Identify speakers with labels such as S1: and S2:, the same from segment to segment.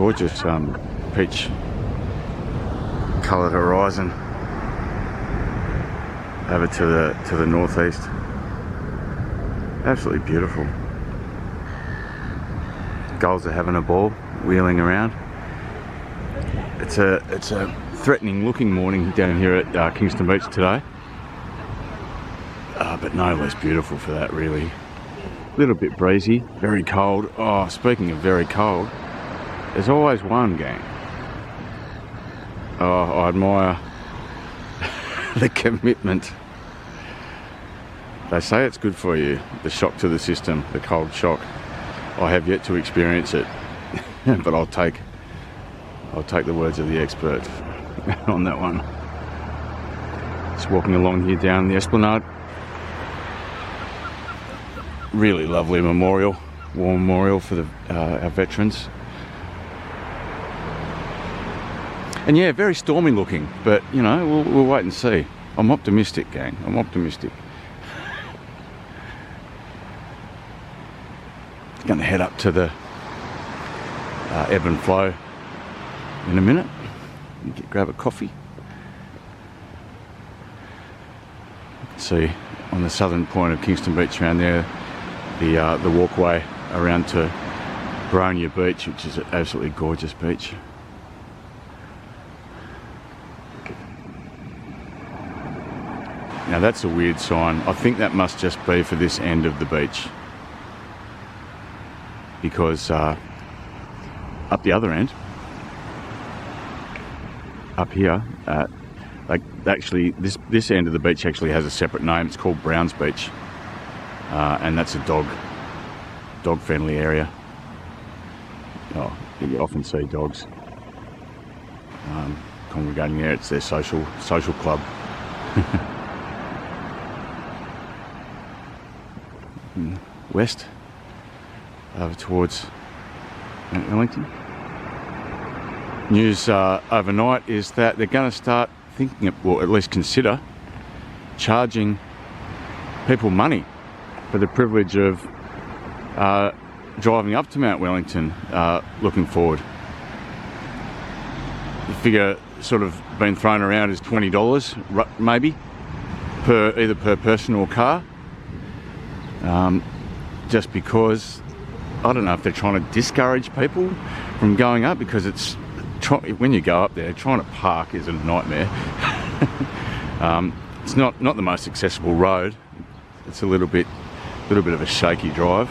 S1: gorgeous peach coloured horizon over to the northeast. Absolutely beautiful. Gulls are having a ball, wheeling around. It's a threatening looking morning down here at Kingston Beach today, but no less beautiful for that, really. A little bit breezy, very cold. Oh, speaking of very cold, there's always one, gang. Oh, I admire the commitment. They say it's good for you, the shock to the system, the cold shock. I have yet to experience it, but I'll take the words of the expert on that one. Just walking along here down the Esplanade. Really lovely memorial, war memorial for our veterans. And yeah, very stormy looking, but you know, we'll wait and see. I'm optimistic, gang. I'm optimistic. Going to head up to the ebb and flow in a minute. Grab a coffee. See on the southern point of Kingston Beach around there, the walkway around to Bronia Beach, which is an absolutely gorgeous beach. Now that's a weird sign. I think that must just be for this end of the beach, because up the other end, up here, like actually this end of the beach actually has a separate name. It's called Browns Beach, and that's a dog friendly area. Oh, you often see dogs congregating there. It's their social club. West over towards Mount Wellington. News overnight is that they're going to start thinking of, or at least consider, charging people money for the privilege of driving up to Mount Wellington looking forward. The figure sort of been thrown around is $20 maybe either per person or car, just because I don't know if they're trying to discourage people from going up, because it's when you go up there, trying to park is a nightmare. It's not the most accessible road. It's a little bit of a shaky drive,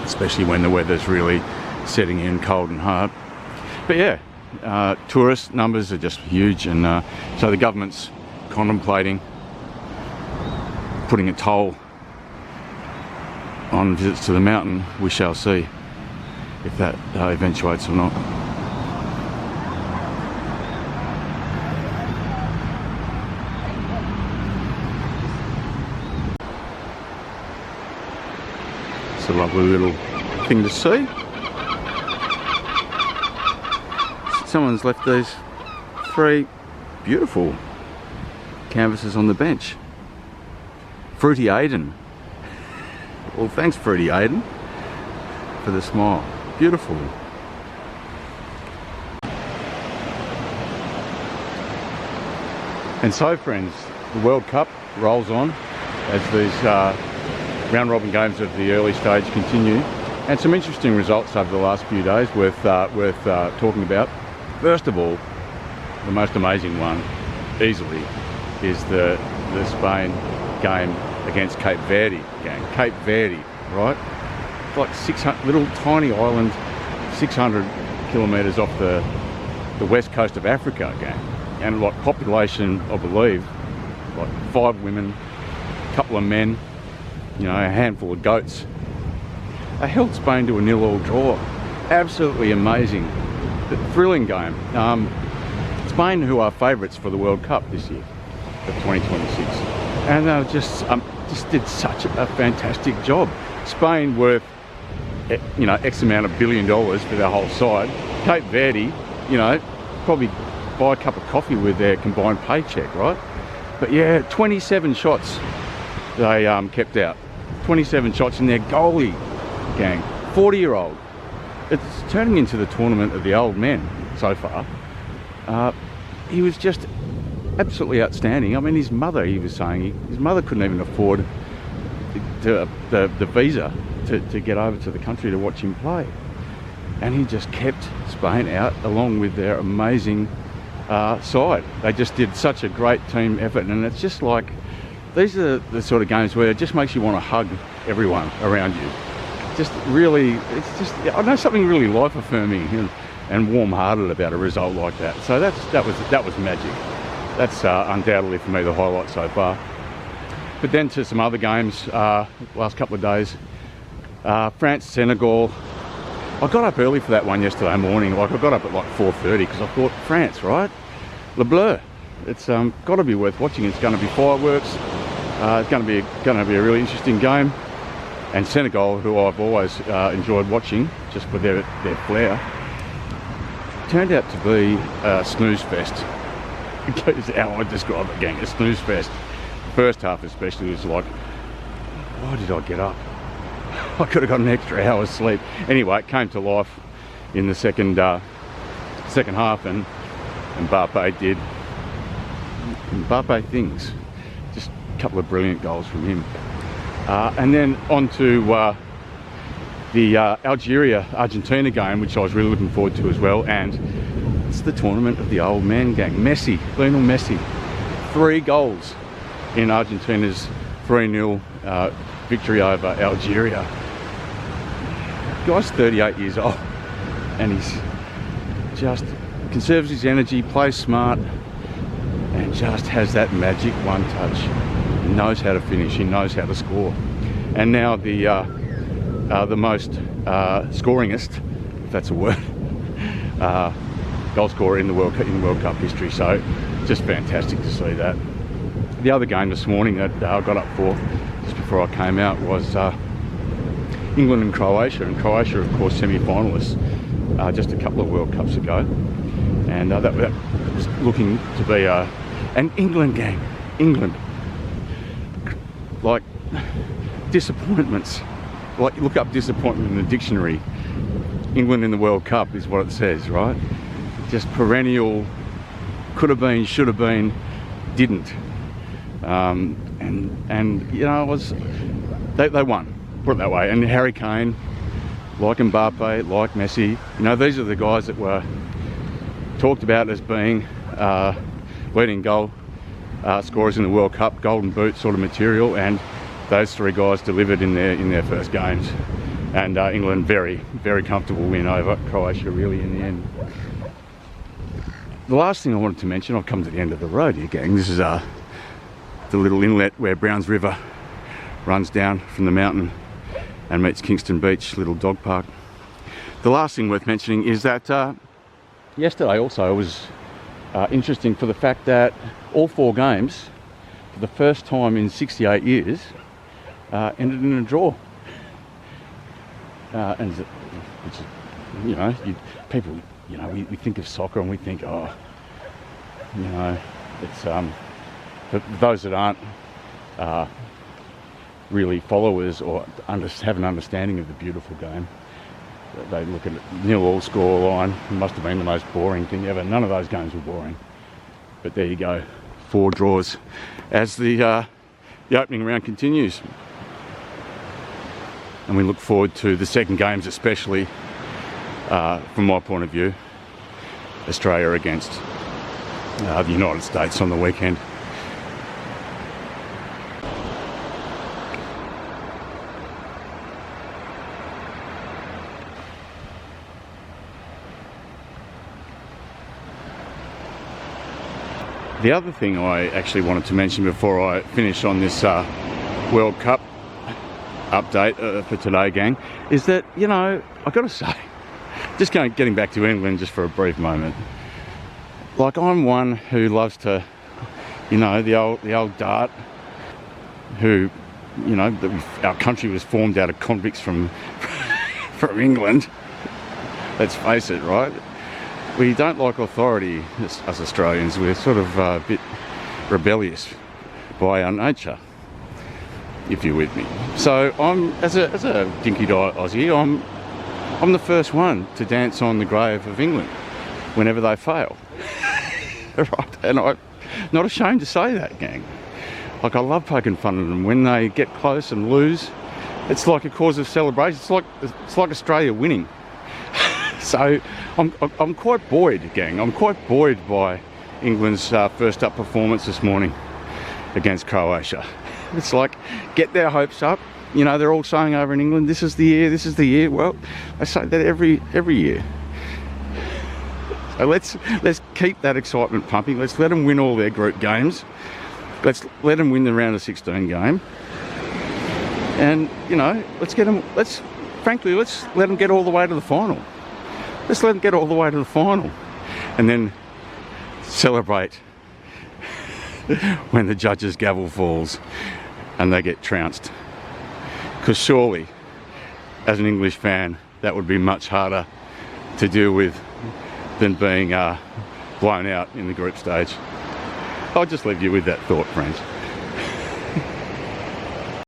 S1: especially when the weather's really setting in cold and hard. But yeah, tourist numbers are just huge, and so the government's contemplating putting a toll on visits to the mountain. We shall see if that eventuates or not. It's a lovely little thing to see. Someone's left these 3 beautiful canvases on the bench. Fruity Aiden. Well, thanks Fruity Aiden for the smile. Beautiful. And so friends, the World Cup rolls on as these round robin games of the early stage continue, and some interesting results over the last few days worth talking about. First of all, the most amazing one easily is the Spain game against Cape Verde, gang. Cape Verde, right? It's like 600, little tiny island, 600 kilometres off the west coast of Africa, gang. And like population, I believe, like 5 women, a couple of men, you know, a handful of goats. They held Spain to a 0-0 draw. Absolutely amazing. Thrilling game. Spain, who are favourites for the World Cup this year, of 2026. And they just did such a fantastic job. Spain worth, you know, X amount of $1 billion for their whole side. Cape Verde, you know, probably buy a cup of coffee with their combined paycheck, right? But yeah, 27 shots they kept out. 27 shots, in their goalie, gang, 40-year-old, it's turning into the tournament of the old men so far. He was just absolutely outstanding. I mean, his mother, he was saying, his mother couldn't even afford the visa to get over to the country to watch him play. And he just kept Spain out along with their amazing side. They just did such a great team effort, and it's just like, these are the sort of games where it just makes you want to hug everyone around you. Just really, it's just, I know something really life affirming and warm-hearted about a result like that. So that was magic. That's undoubtedly for me the highlight so far. But then to some other games last couple of days. France, Senegal. I got up early for that one yesterday morning. Like, I got up at like 4:30 because I thought, France, right? Le Bleu. It's got to be worth watching. It's going to be fireworks. It's going to be a really interesting game. And Senegal, who I've always enjoyed watching just for their flair, turned out to be a snooze fest. Is how I describe it, gang. A snooze fest. First half especially was like, why did I get up? I could have got an extra hour's sleep. Anyway, it came to life in the second half, and Mbappe did Mbappe things. Just a couple of brilliant goals from him. And then on to the Algeria-Argentina game, which I was really looking forward to as well. And it's the tournament of the old man, gang. Messi, Lionel Messi. 3 goals in Argentina's 3-0 victory over Algeria. The guy's 38 years old, and he's just conserves his energy, plays smart, and just has that magic one touch. He knows how to finish, he knows how to score. And now the most scoringest, if that's a word, goal scorer in World Cup history. So just fantastic to see that. The other game this morning that I got up for just before I came out was England and Croatia. And Croatia, of course, semi-finalists just a couple of World Cups ago. And that was looking to be an England game. England. Like, disappointments. Like, you look up disappointment in the dictionary. England in the World Cup is what it says, right? Just perennial, could have been, should have been, didn't. And you know, they won, put it that way. And Harry Kane, like Mbappe, like Messi, you know, these are the guys that were talked about as being leading goal scorers in the World Cup, golden boot sort of material, and those 3 guys delivered in their first games. And England very, very comfortable win over Croatia really in the end. The last thing I wanted to mention, I've come to the end of the road here, gang. This is the little inlet where Browns River runs down from the mountain and meets Kingston Beach, little dog park. The last thing worth mentioning is that yesterday also was interesting for the fact that all 4 games, for the first time in 68 years, ended in a draw. And which, you know, people, you know, we think of soccer and we think, oh, you know, it's for those that aren't really followers or have an understanding of the beautiful game, they look at it, 0-0 score line. It must have been the most boring thing ever. None of those games were boring. But there you go, 4 draws as the opening round continues. And we look forward to the second games, especially from my point of view, Australia against the United States on the weekend. The other thing I actually wanted to mention before I finish on this World Cup update for today, gang, is that, you know, I've got to say, just getting back to England just for a brief moment, like, I'm one who loves to, you know, the old dart, who, you know, our country was formed out of convicts from England. Let's face it, right? We don't like authority as Australians. We're sort of a bit rebellious by our nature, if you're with me. So I'm, as a dinky-die Aussie, I'm the first one to dance on the grave of England whenever they fail. Right, and I'm not ashamed to say that, gang. Like, I love poking fun at them when they get close and lose. It's like a cause of celebration. It's like Australia winning. So I'm quite buoyed, gang. I'm quite buoyed by England's first up performance this morning against Croatia. It's like, get their hopes up. You know, they're all saying over in England, this is the year, this is the year. Well, I say that every year. So let's keep that excitement pumping. Let's let them win all their group games. Let's let them win the round of 16 game. And, you know, let's let them get all the way to the final. Let's let them get all the way to the final. And then celebrate when the judge's gavel falls and they get trounced. Because surely, as an English fan, that would be much harder to deal with than being blown out in the group stage. I'll just leave you with that thought, friends.